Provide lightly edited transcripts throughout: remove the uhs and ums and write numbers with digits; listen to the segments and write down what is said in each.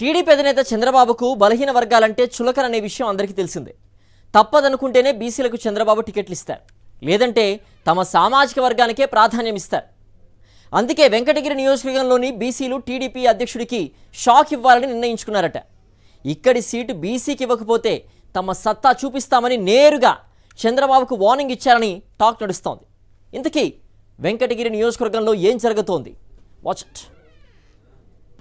TDP అధినేత చంద్రబాబుకు బలహీన వర్గాలంటే చులకననే విషయం అందరికీ తెలిసిందే. తప్పదనుకుంటేనే బీసీలకు చంద్రబాబు టికెట్లు ఇస్తారు, లేదంటే తమ సామాజిక వర్గానికే ప్రాధాన్యం ఇస్తారు. అందుకే వెంకటగిరి నియోజకవర్గంలోని బీసీలు టీడీపీ అధ్యక్షుడికి షాక్ ఇవ్వాలని నిర్ణయించుకున్నారట. ఇక్కడి సీటు బీసీకి ఇవ్వకపోతే తమ సత్తా చూపిస్తామని నేరుగా చంద్రబాబుకు వార్నింగ్ ఇచ్చారని టాక్ నడుస్తోంది. ఇంతకీ వెంకటగిరి నియోజకవర్గంలో ఏం జరుగుతోంది? Watch it.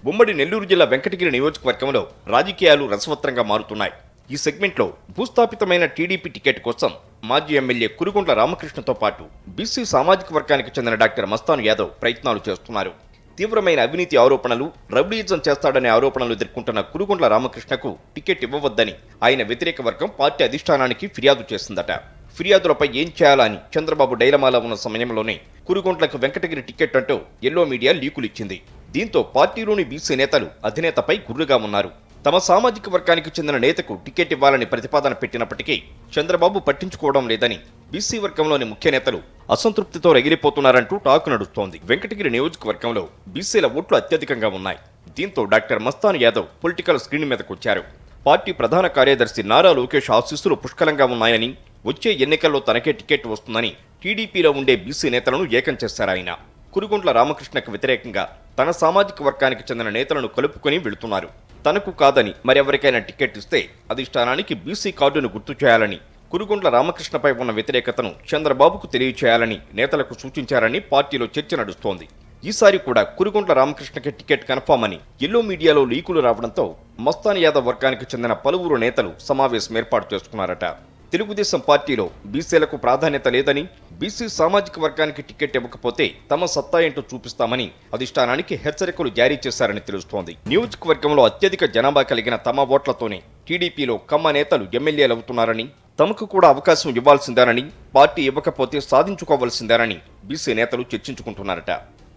ఉమ్మడి నెల్లూరు జిల్లా వెంకటగిరి నియోజకవర్గంలో రాజకీయాలు రసవత్రంగా మారుతున్నాయి. ఈ సెగ్మెంట్లో భూస్థాపితమైన టీడీపీ టికెట్ కోసం మాజీ ఎమ్మెల్యే కురుగుంట్ల రామకృష్ణతో పాటు బీసీ సామాజిక వర్గానికి చెందిన డాక్టర్ మస్తాన్ యాదవ్ ప్రయత్నాలు చేస్తున్నారు. తీవ్రమైన అవినీతి ఆరోపణలు, రౌడీయిజం చేస్తాడనే ఆరోపణలు ఎదుర్కొంటున్న కురుగుంట్ల రామకృష్ణకు టికెట్ ఇవ్వవద్దని ఆయన వ్యతిరేక వర్గం పార్టీ అధిష్టానానికి ఫిర్యాదు చేసిందట. ఫిర్యాదులపై ఏం చేయాలని చంద్రబాబు డైలమాలో ఉన్న సమయంలోనే కురుగుంట్లకు వెంకటగిరి టికెట్ అంటూ ఎల్లో మీడియా లీకులిచ్చింది. దీంతో పార్టీలోని బీసీ నేతలు అధినేతపై గుర్రుగా ఉన్నారు. తమ సామాజిక వర్గానికి చెందిన నేతకు టికెట్ ఇవ్వాలని ప్రతిపాదన పెట్టినప్పటికీ చంద్రబాబు పట్టించుకోవడం లేదని బీసీ వర్గంలోని ముఖ్య నేతలు అసంతృప్తితో రగిలిపోతున్నారంటూ టాక్ నడుస్తోంది. వెంకటగిరి నియోజకవర్గంలో బీసీల ఓట్లు అత్యధికంగా ఉన్నాయి. దీంతో doctor Mastan Yadav political screen మీదకొచ్చారు. పార్టీ ప్రధాన కార్యదర్శి నారా లోకేష్ ఆశీస్సులు పుష్కలంగా ఉన్నాయని, వచ్చే ఎన్నికల్లో తనకే టికెట్ వస్తుందని టీడీపీలో ఉండే బీసీ నేతలను ఏకం చేశారాయన. కురుగుంట్ల రామకృష్ణకు వ్యతిరేకంగా తన సామాజిక వర్గానికి చెందిన నేతలను కలుపుకొని వెళుతున్నారు. తనకు కాదని మరెవరికైనా టికెట్ ఇస్తే అధిష్టానానికి బీసీ కార్డును గుర్తు చేయాలని, కురుగుంట్ల రామకృష్ణపై ఉన్న వ్యతిరేకతను చంద్రబాబుకు తెలియచేయాలని నేతలకు సూచించారని పార్టీలో చర్చ నడుస్తోంది. ఈసారి కూడా కురుగుంట్ల రామకృష్ణకి టికెట్ కన్ఫర్మ్ అని ఎల్లో మీడియాలో లీకులు రావడంతో మస్తాన్ యాదవ్ వర్గానికి చెందిన పలువురు నేతలు సమావేశం ఏర్పాటు చేసుకున్నారట. తెలుగుదేశం పార్టీలో బీసీలకు ప్రాధాన్యత లేదని, బీసీ సామాజిక వర్గానికి టికెట్ ఇవ్వకపోతే తమ సత్తా ఏంటో చూపిస్తామని అధిష్టానానికి హెచ్చరికలు జారీ చేశారని తెలుస్తోంది. నియోజకవర్గంలో అత్యధిక జనాభా కలిగిన తమ ఓట్లతోనే టీడీపీలో కమ్మ నేతలు ఎమ్మెల్యేలవుతున్నారని, తమకు కూడా అవకాశం ఇవ్వాల్సిందేనని, పార్టీ ఇవ్వకపోతే సాధించుకోవాల్సిందేనని బీసీ నేతలు చర్చించుకుంటున్నారట.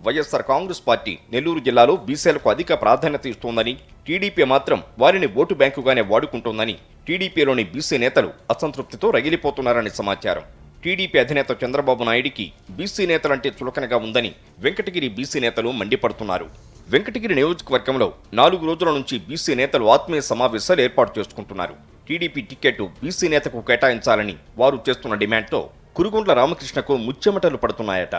వైఎస్ఆర్ కాంగ్రెస్ పార్టీ నెల్లూరు జిల్లాలో బీసీలకు అధిక ప్రాధాన్యత ఇస్తోందని, టీడీపీ మాత్రం వారిని ఓటు బ్యాంకుగానే వాడుకుంటోందని టీడీపీలోని బీసీ నేతలు అసంతృప్తితో రగిలిపోతున్నారని సమాచారం. టీడీపీ అధినేత చంద్రబాబు నాయుడికి బీసీ నేతలంటే చులకనగా ఉందని వెంకటగిరి బీసీ నేతలు మండిపడుతున్నారు. వెంకటగిరి నియోజకవర్గంలో 4 రోజుల నుంచి బీసీ నేతలు ఆత్మీయ సమావేశాలు ఏర్పాటు చేసుకుంటున్నారు. టీడీపీ టికెట్ బీసీ నేతకు కేటాయించాలని వారు చేస్తున్న డిమాండ్తో కురుగుంట్ల రామకృష్ణకు ముచ్చెమటలు పడుతున్నాయట.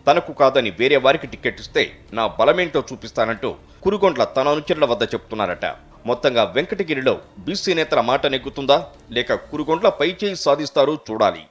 తనకు కాదని వేరే వారికి టికెట్ ఇస్తే నా బలమేంటో చూపిస్తానంటూ కురుగుంట్ల తన అనుచరుల వద్ద చెప్తున్నారట. మొత్తంగా వెంకటగిరిలో బీసీ నేతల మాట నెగ్గుతుందా, లేక కురుగుంట్ల పైచేయి సాధిస్తారో చూడాలి.